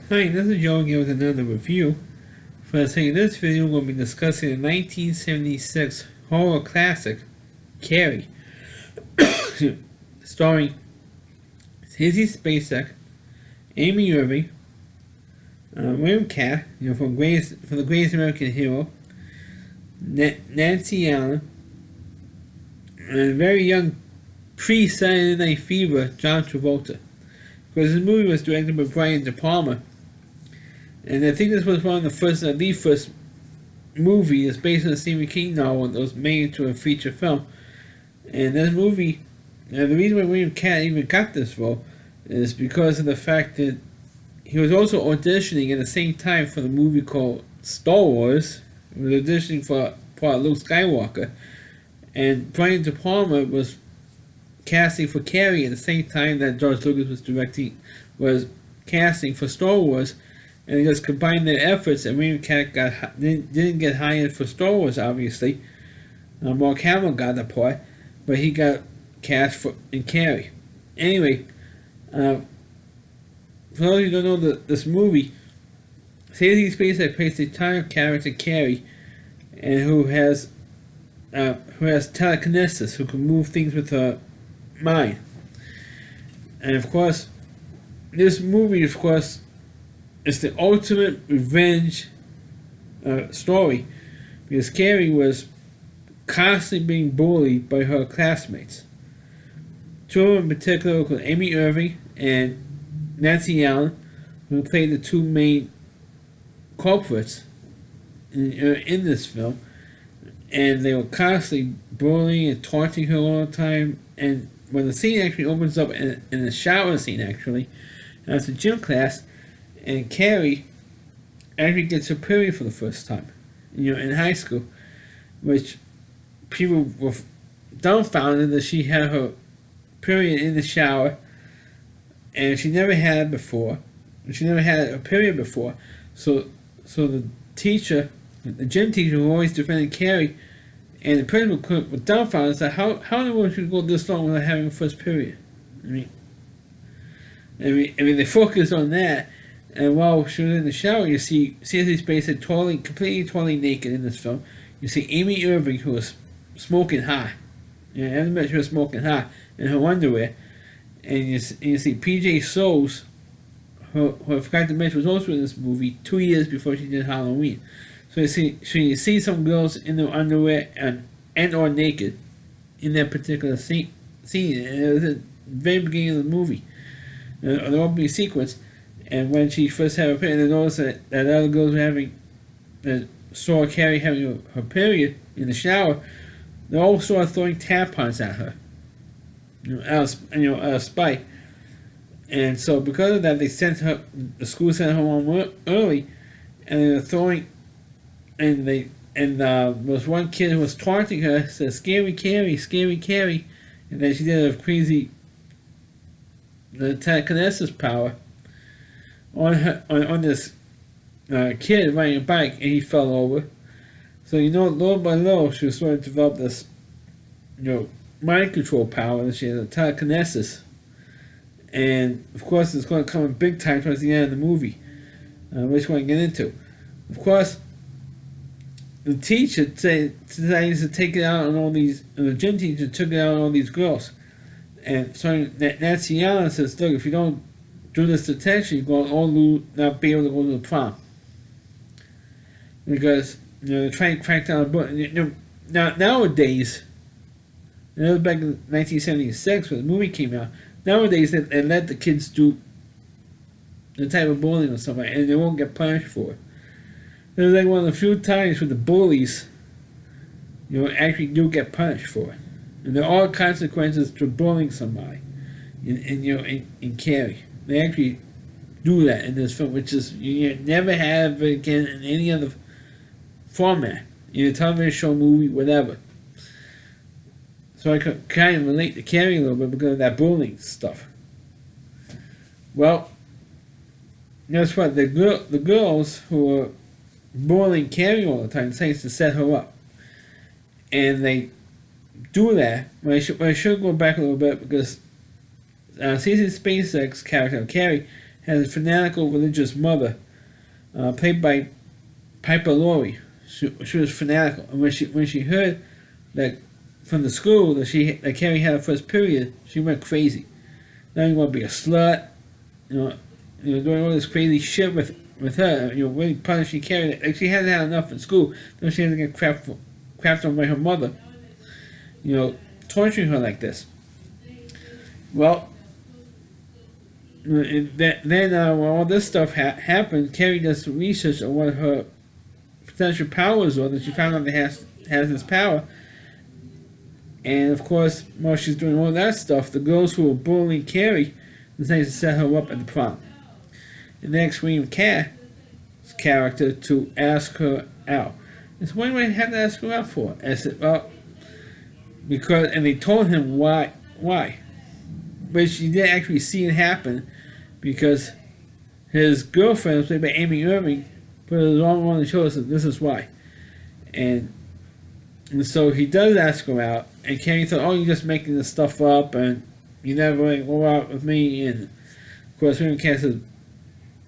Hi, this is Joe again with another review. For the sake of this video, we're going to be discussing the 1976 horror classic, Carrie, starring Sissy Spacek, Amy Irving, William Cat, from the Greatest American Hero, Nancy Allen, and a very young pre-Saturday Night Fever John Travolta. Because this movie was directed by Brian De Palma. And I think this was one of the first movie that's based on a Stephen King novel that was made into a feature film. And this movie, the reason why William Cat even got this role is because of the fact that he was also auditioning at the same time for the movie called Star Wars. He was auditioning for Luke Skywalker. And Brian De Palma was casting for Carrie at the same time that George Lucas was casting for Star Wars. And they just combined their efforts, and William Cat didn't get hired for Star Wars, obviously. Mark Hamill got the part, but he got cast in Carrie. Anyway, for those who don't know this movie, Sissy Spacek plays the entire character Carrie, and who has telekinesis, who can move things with her mind. And of course, this movie, it's the ultimate revenge story, because Carrie was constantly being bullied by her classmates. Two of them in particular were Amy Irving and Nancy Allen, who played the two main culprits in this film. And they were constantly bullying and taunting her all the time. And when the scene actually opens up in the shower scene, actually, that's a gym class, and Carrie actually gets her period for the first time, in high school, which people were dumbfounded that she had her period in the shower, and she never had it before. She never had a period before, so the teacher, the gym teacher who always defended Carrie, and the principal were dumbfounded. So how in the world should go this long without having a first period? I mean, they focused on that. And while she was in the shower, you see Sissy Spacek completely naked in this film. You see Amy Irving, who was smoking hot. I admit she was smoking hot in her underwear. And you see PJ Souls, who I forgot to mention was also in this movie 2 years before she did Halloween. So you see some girls in their underwear and or naked in that particular scene. And it was at the very beginning of the movie, the opening sequence. And when she first had her period, they noticed that other girls saw Carrie having her period in the shower. They all started throwing tampons at her, out of spite. And so because of that, the school sent her home early, and they were throwing, and there was one kid who was taunting her, said, "Scary Carrie, scary Carrie," and then she did a crazy telekinesis power on this kid riding a bike, and he fell over. So little by little, she was starting to develop this, mind control power, and she has a telekinesis. And of course, it's going to come in big time towards the end of the movie, which we're going to get into. Of course, the teacher decided to take it out on all these. The gym teacher took it out on all these girls, and so Nancy Allen says, "Look, if you don't do this detention, you're going to not be able to go to the prom." Because they're trying to crack down on nowadays. That was back in 1976 when the movie came out. Nowadays, they let the kids do the type of bullying or something, and they won't get punished for it. It was like one of the few times where the bullies, actually do get punished for it. And there are consequences to bullying somebody in Carrie. They actually do that in this film, which is you never have it again in any other format, in a television show, movie, whatever. So I could kind of relate to Carrie a little bit because of that bullying stuff. Well, guess what? The girls who were bullying Carrie all the time decided to set her up, and they do that. I should go back a little bit because Sissy Spacek's character Carrie has a fanatical religious mother, played by Piper Laurie. She was fanatical, and when she heard that from the school that Carrie had her first period, she went crazy. Now you want to be a slut, doing all this crazy shit with her, really punishing Carrie. Like she hadn't had enough in school, then she had to get crapped on by her mother, torturing her like this. Well, then when all this stuff happened, Carrie does some research on what her potential powers are, that she found out that has this power. And of course, while she's doing all that stuff, the girls who were bullying Carrie decide to set her up at the prom. And they scream Carrie's character to ask her out. And so what do I have to ask her out for? I said, well, because, and they told him why. But she didn't actually see it happen because his girlfriend, was played by Amy Irving, put it wrong on the shoulder and said, this is why. And so he does ask her out, and Carrie thought, oh, you're just making this stuff up, and you never really go out with me. And of course, William Castle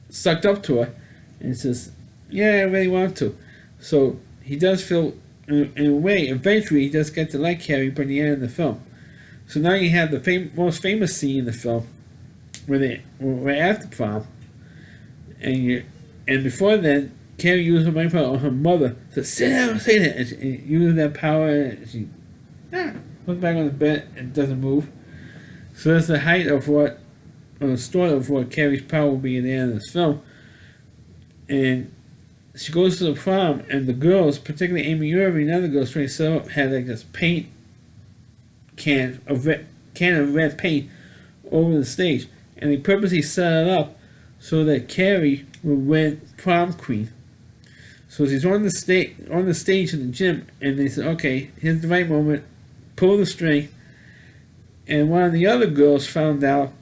sucked up to her and says, yeah, I really want to. So he does feel, in a way, eventually he does get to like Carrie by the end of the film. So now you have the most famous scene in the film where we're at the prom, and before then, Carrie used her mind power on her mother to sit down, say that, and she uses that power, and she goes back on the bed and doesn't move. So that's the height of the story of what Carrie's power will be at the end of this film. And she goes to the prom, and the girls, particularly Amy Irving and other girls trying to set up, had like this paint can of red paint over the stage, and they purposely set it up so that Carrie would win prom queen. So she's on the stage in the gym, and they said, okay, here's the right moment, pull the string. And one of the other girls found out,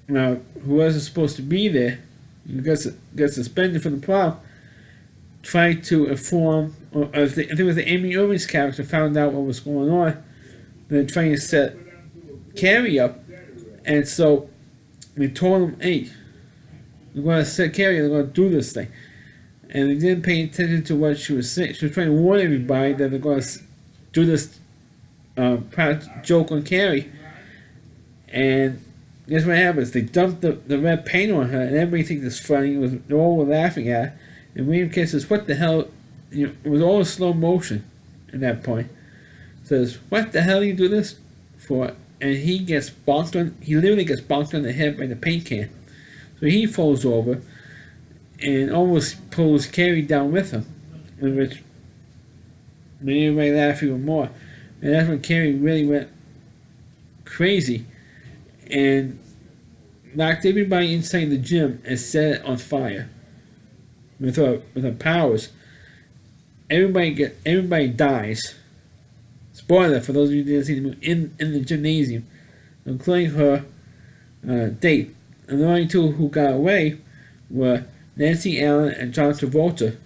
who wasn't supposed to be there, who got suspended from the prom, tried to inform, or I think it was the Amy Irving's character found out what was going on. They're trying to set Carrie up, and so they told him, hey, we're going to set Carrie, they're going to do this thing. And they didn't pay attention to what she was saying. She was trying to warn everybody that they're going to do this joke on Carrie. And guess what happens? They dumped the red paint on her, and everybody thinks it's funny. They all were laughing at her. And William K says, what the hell? It was all in slow motion at that point. Says, what the hell do you do this for? And he literally gets bonked on the head by the paint can. So he falls over and almost pulls Carrie down with him, in which made everybody laugh even more. And that's when Carrie really went crazy and knocked everybody inside the gym and set it on fire with her powers. Everybody dies. Spoiler for those of you who didn't see the movie, in the gymnasium, including her date. And the only two who got away were Nancy Allen and John Travolta.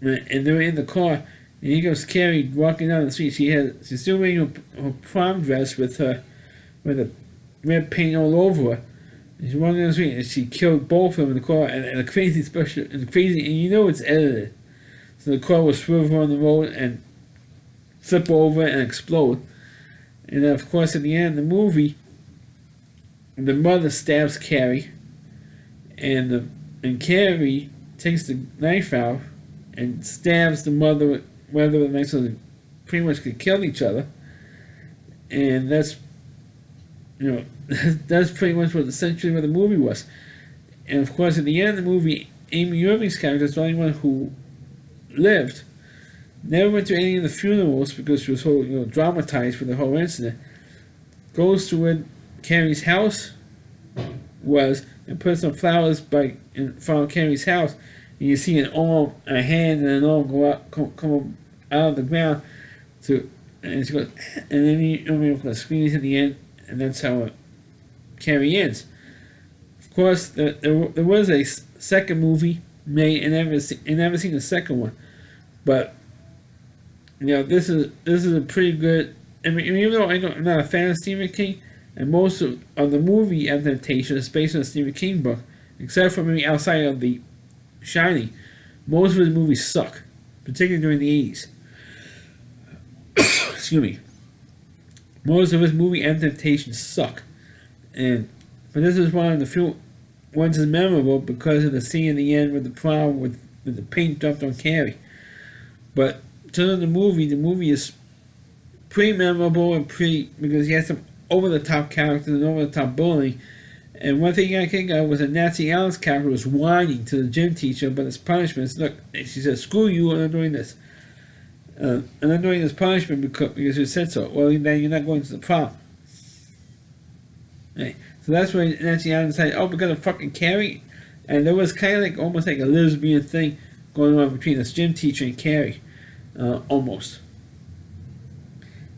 And they were in the car, and he goes Carrie walking down the street. She's still wearing her prom dress with a red paint all over her. And she's walking down the street, and she killed both of them in the car. And a crazy special, and it's edited. So the car will swerve on the road and flip over and explode. And then, of course, at the end of the movie, the mother stabs Carrie, and Carrie takes the knife out and stabs the mother with the knife, so they pretty much could kill each other. And that's that's pretty much essentially what the movie was. And of course, at the end of the movie, Amy Irving's character is the only one who lived. Never went to any of the funerals because she was so dramatized with the whole incident. Goes to where Carrie's house was and puts some flowers in front of Carrie's house, and you see a hand and an arm come out of the ground and she goes, and then the screams at the end, and that's how Carrie ends. Of course, there was a second movie made, and never seen the second one, but this is a pretty good. I mean, even though I'm not a fan of Stephen King, and most of the movie adaptation is based on a Stephen King book, except for maybe outside of The Shining. Most of his movies suck, particularly during the 80s. Excuse me. Most of his movie adaptations suck, but this is one of the few ones that's memorable because of the scene in the end with the prom with the paint dumped on Carrie. But to the movie is pretty memorable and pretty because he has some over the top characters and over the top bullying. And one thing I think of was that Nancy Allen's character was whining to the gym teacher about his punishments. Look, she said, "Screw you, and I'm doing this. And I'm doing this punishment because you said so. Well, then you're not going to the prom." Right. So that's when Nancy Allen decided, "Oh, we're gonna fucking Carrie," and there was kind of like almost like a lesbian thing going on between this gym teacher and Carrie, almost.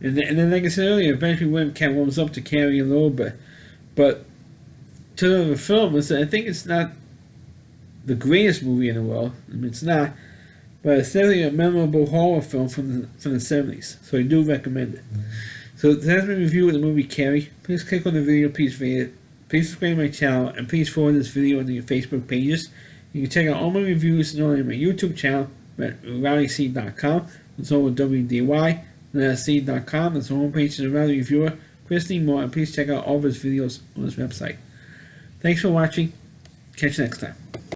And then, like I said earlier, eventually when Cat warms up to Carrie a little bit, but to the film, I think it's not the greatest movie in the world. I mean, it's not, but it's definitely a memorable horror film from the 70s. So I do recommend it. So that's my review of the movie Carrie. Please click on the video, please rate it. Please subscribe to my channel, and please forward this video to your Facebook pages. You can check out all my reviews not only on my YouTube channel, but at rowdyc.com. That's all with WDY. That's C.com. That's the homepage of the Rowdy Reviewer, Christine Moore, and please check out all of his videos on his website. Thanks for watching. Catch you next time.